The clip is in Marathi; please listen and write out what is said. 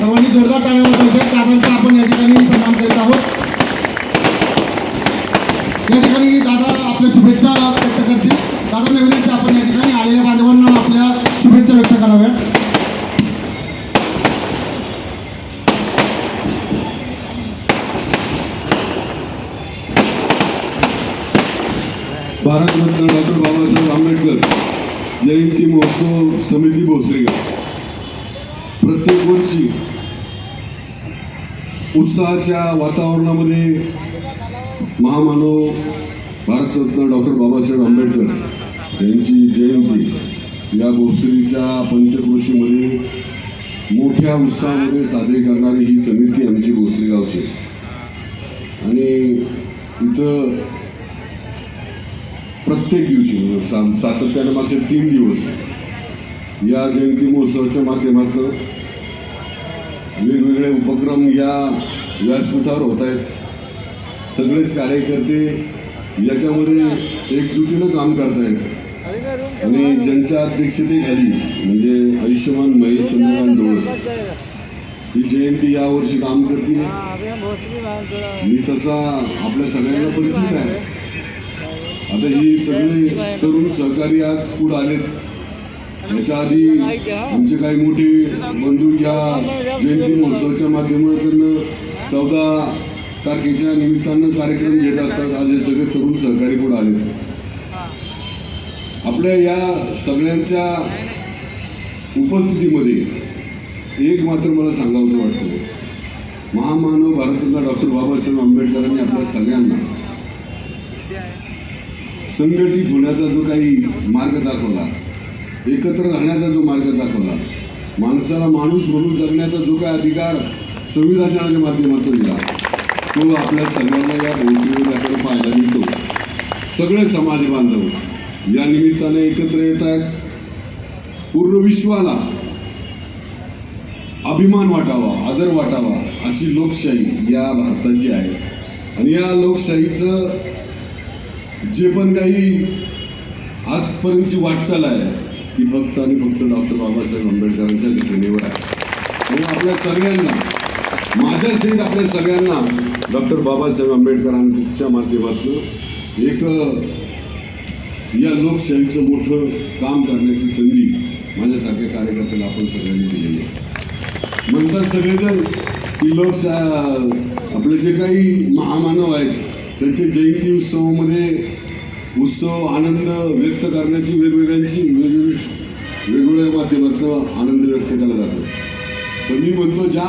सर्वांनी जोरदार टाळ्या वाजवायच्या। दादांचा आपण या ठिकाणी सन्मान करीत आहोत। या ठिकाणी दादा आपल्या शुभेच्छा व्यक्त करतील। दादांना विनंती आपण या ठिकाणी आलेल्या बांधवांना आपल्या शुभेच्छा व्यक्त कराव्यात। भारतरत्न डॉक्टर बाबासाहेब आंबेडकर जयंती महोत्सव समिती भोसरीगाव प्रत्येक वर्षी उत्साहाच्या वातावरणामध्ये महामानव भारतरत्न डॉक्टर बाबासाहेब आंबेडकर यांची जयंती या भोसरीच्या पंचक्रोशीमध्ये मोठ्या उत्साहामध्ये साजरी करणारी ही समिती आमची भोसरीगावची। आणि इथं प्रत्येक दिवशी सातत्याने मागचे 3 दिवस या जयंती महोत्सवाच्या माध्यमातून वेगवेगळे उपक्रम या व्यासपीठावर होत आहेत। सगळेच कार्यकर्ते याच्यामध्ये एकजुटीनं काम करत आहेत आणि ज्यांच्या अध्यक्षतेखाली म्हणजे आयुष्यमान महेश चंद्रकांत डोळस ही जयंती यावर्षी काम करतील। मी तसा आपल्या सगळ्यांना परिचित आहे। आता ही सगळे तरुण सहकारी आज पुढे आलेत। याच्या आधी आमचे काही मोठे बंधू या जयंती महोत्सवाच्या माध्यमातून 14 तारखेच्या निमित्तानं कार्यक्रम घेत असतात। आज हे सगळे तरुण सहकारी पुढे आलेत। आपल्या या सगळ्यांच्या उपस्थितीमध्ये एक मात्र मला सांगावंसं वाटतं, महामानव भारतरत्न डॉक्टर बाबासाहेब आंबेडकरांनी आपल्या सगळ्यांना संघटित होण्याचा जो काही मार्ग दाखवला, एकत्र राहण्याचा जो मार्ग दाखवला, माणसाला माणूस म्हणून जगण्याचा जो काही अधिकार संविधानाच्या माध्यमातून दिला, तो आपल्या सगळ्यांना या भोसरीमध्ये पाहायला मिळतो। सगळे समाज बांधव या निमित्ताने एकत्र येत आहेत। पूर्ण विश्वाला अभिमान वाटावा, आदर वाटावा अशी लोकशाही या भारताची आहे। आणि या लोकशाहीचं जे पण काही आजपर्यंतची वाटचाल आहे ती फक्त आणि फक्त डॉक्टर बाबासाहेब आंबेडकरांच्या घटनेवर आहे। आणि आपल्या सगळ्यांना, माझ्यासहित आपल्या सगळ्यांना डॉक्टर बाबासाहेब आंबेडकरांच्या माध्यमातून एक या लोकशाहीचं मोठं काम करण्याची संधी माझ्यासारख्या कार्यकर्त्याला आपण सगळ्यांनी दिलेली आहे। म्हणतात सगळेजण की आपले जे काही महामानव आहेत त्यांचे जयंती उत्सवामध्ये उत्सव आनंद व्यक्त करण्याची वेगवेगळ्या माध्यमातून आनंद व्यक्त केला जातो। पण मी म्हणतो ज्या